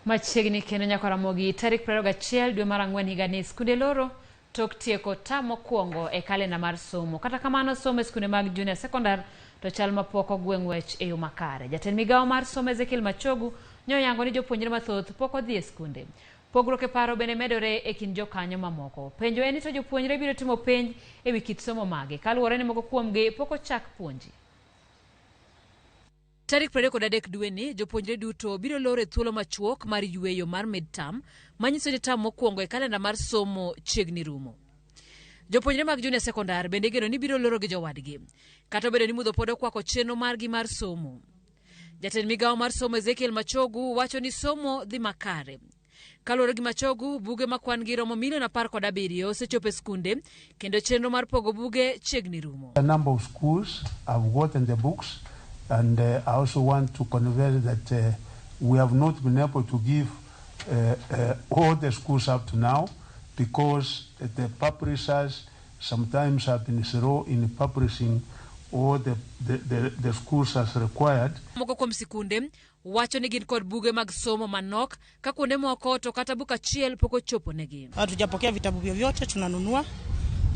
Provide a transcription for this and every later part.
Machiegni kendo nyaka Ramogi tarik 21 dwe mar Ang'wen higa ni skunde loro tok tieko tam mokwongo e kalenda mar somo. Kata kamano somo e skunde mag Junior Sekondar to chal mapok ogweng' wech e yo makare. Jatend migawo mar somo Ezekiel Machogu nyo yango ni jopuonjre mathoth pok odhi e skunde. Pogruok e paro bende medore e kind jokanyo mamoko. Penjo en ni to jopuonjre biro timo penj e wi kit somo mage kaluwore ni moko kuomgi pok ochak puonji. Tarik 23 dwe ni jopuonjre duto biro loro thuolo machuok mar yweyo mar midterm manyiso ni tam mokwongo e kalenda mar somo chiegni rumo. Jopuonjre mag Junior Sekondar bende geno ni biro loro gi jowadgi. Kata obedo ni mudho pod okwako chenro margi mar somo. Jatend migawo mar somo Ezekiel Machogu wacho ni somo dhi makare. Kaluwore gi Machogu, buge makwan gi romo milion 17 osechopo e skunde kendo chenro mar pogo buge chiegni rumo. A number of schools have gotten the books. And I also want to convey that we have not been able to give all the schools up to now because the publishers sometimes have been slow in publishing all the schools as required. Moko kuom sikunde wacho ni gin kod buge mag somo manok ka kuonde moko to kata buka achiel pok ochopo negi. Hatujapokea vitabu vyote, tunanunua.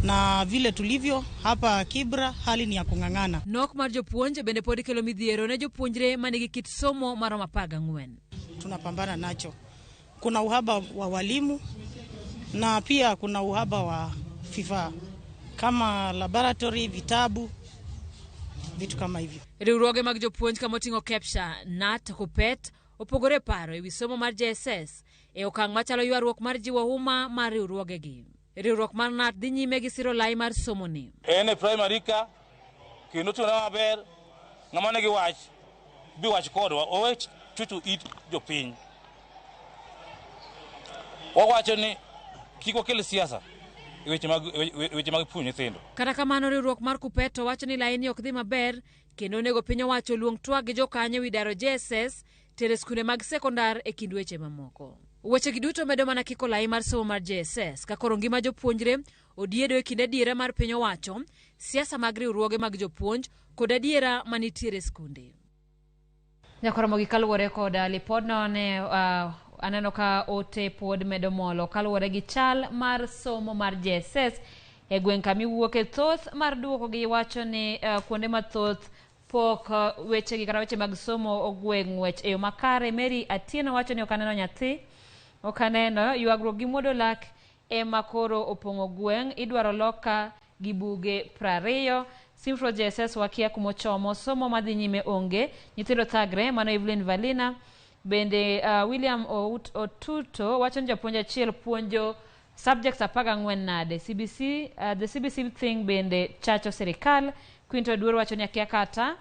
Na vile tulivyo hapa Kibra hali ni ya kung'ang'ana. Nok mar jopuonje bende pod kelo midhiero ne jopuonjre manigi kit somo maromo 14. Tunapambana nacho. Kuna uhaba wa walimu na pia kuna uhaba wa vifaa kama laboratory, vitabu, vitu kama hivyo. Riwruoge mag jopuonj kama oting'o Kepsha, Nat, Kupet opogore paro e wi somo mar JSS e okang' machalo ywaruok mar jiwo huma mar riwruogegi. Riwruok mar Nat dhi nyime gi siro lai mar somo ni. Ene primary ka kendo tuna maber ng'ama ne gi wach bi wach kodwa owe chuchu it jopiny. Wawacho ni kiko kele siasa weche mag puonj nyithindo. Kata kamano riwruok mar Kupeto wacho ni lai ni ok dhi maber kendo nego piny owacho luong twag gi jokanyo wi daro JSS tere skunde mag sekondar e kind weche mamoko. Weche giduto medo mana kiko lai mar somo mar JSS ka koro ngima jopuonjre odiedo e kinde adiera mar piny owacho, siasa mag riwruoge mag jopuonj kod adiera manitiere skunde. Nyaka Ramogi kaluwore koda lipodno ne aneno ka ote pod medo molo kaluwore gi chal mar somo mar JSS e gweng' kami wuoke thoth mar duoko gi wacho ni kuonde mathoth pok weche gi kata weche mag somo ogweng' wech e yo makare. Mary Atieno wacho ni okaneno nyathi okaneno ywagruok gi muodo lak ema koro opong'o gweng' idwaro loka gi buge 20. Simfro JSS wakia kumochomo somo madhi nyime onge nyithindo thagre mano Evelyn Valina bende William Otuto wacho ni japuonj achiel puonjo subjects 14 nade. The CBC thing bende chacho serikal. Quinto Duor wacho ni akia kata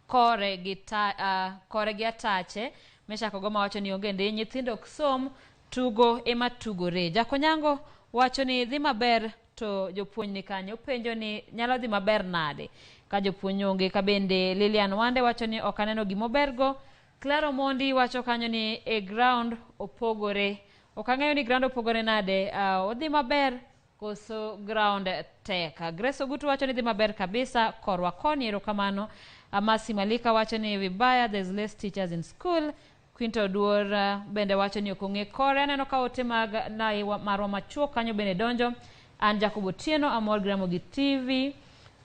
kore gi atache Mesha Kogoma wacho ni onge ndi nyithindo ksom tugo ema tugore. Jakonyango wacho ni dhi maber to jopuonj ni kanyo penjo ni nyalo dhi maber nade ka jopuonj onge. Ka bende Lilian Wande wacho ni okaneno gimobergo. Claro Mondi wacho kanyo ni e ground opogore. Okang'eyo ni ground opogore nade odhi maber koso ground teka. Grace Ogutu wacho ni dhi maber kabisa korwa koni erokamano. Amasi Malika wacho ni vibaya there's less teachers in school. Quinto Duor bende wacho ni okong'e kore aneno ka ote mag nai marwa machuok kanyo bende donjo. An Jacobo Tieno amor Ramogi TV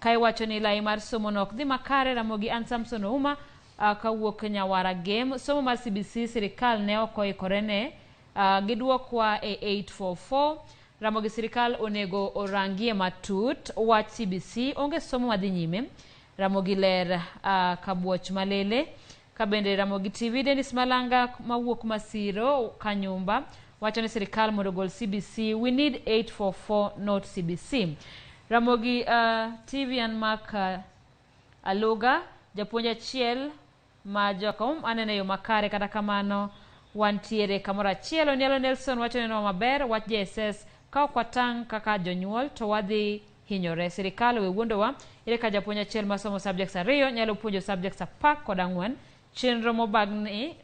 kai wacho ni lai mar somo nok dhi makare. Ramogi an Samson Ouma kawuok Nyawara game somo mar CBC sirikal ne okoikore ne giduokwa e 844. Ramogi sirikal onego orangie matut wach CBC onge somo madhi nyime. Ramogi ler kabuoch malele. Kabende Ramogi TV Dennis Malanga mawuok Masiro Kanyumba wacho ni sirikal mondo gol CBC. We need 844 not CBC. Ramogi TV and Mark Aloga japuonj achiel ma jokom anene yo makare kata kamano wantiere kamoro achiel. Onielo Nelson wacho ni no maber wach JSS ka okwatang' kaka jonyuol to wadhi hinyore. Sirikal we wuondowa ere ka japuonj achiel masomo subjects 2 nyalo puonjo subjects 14 chenro mobagni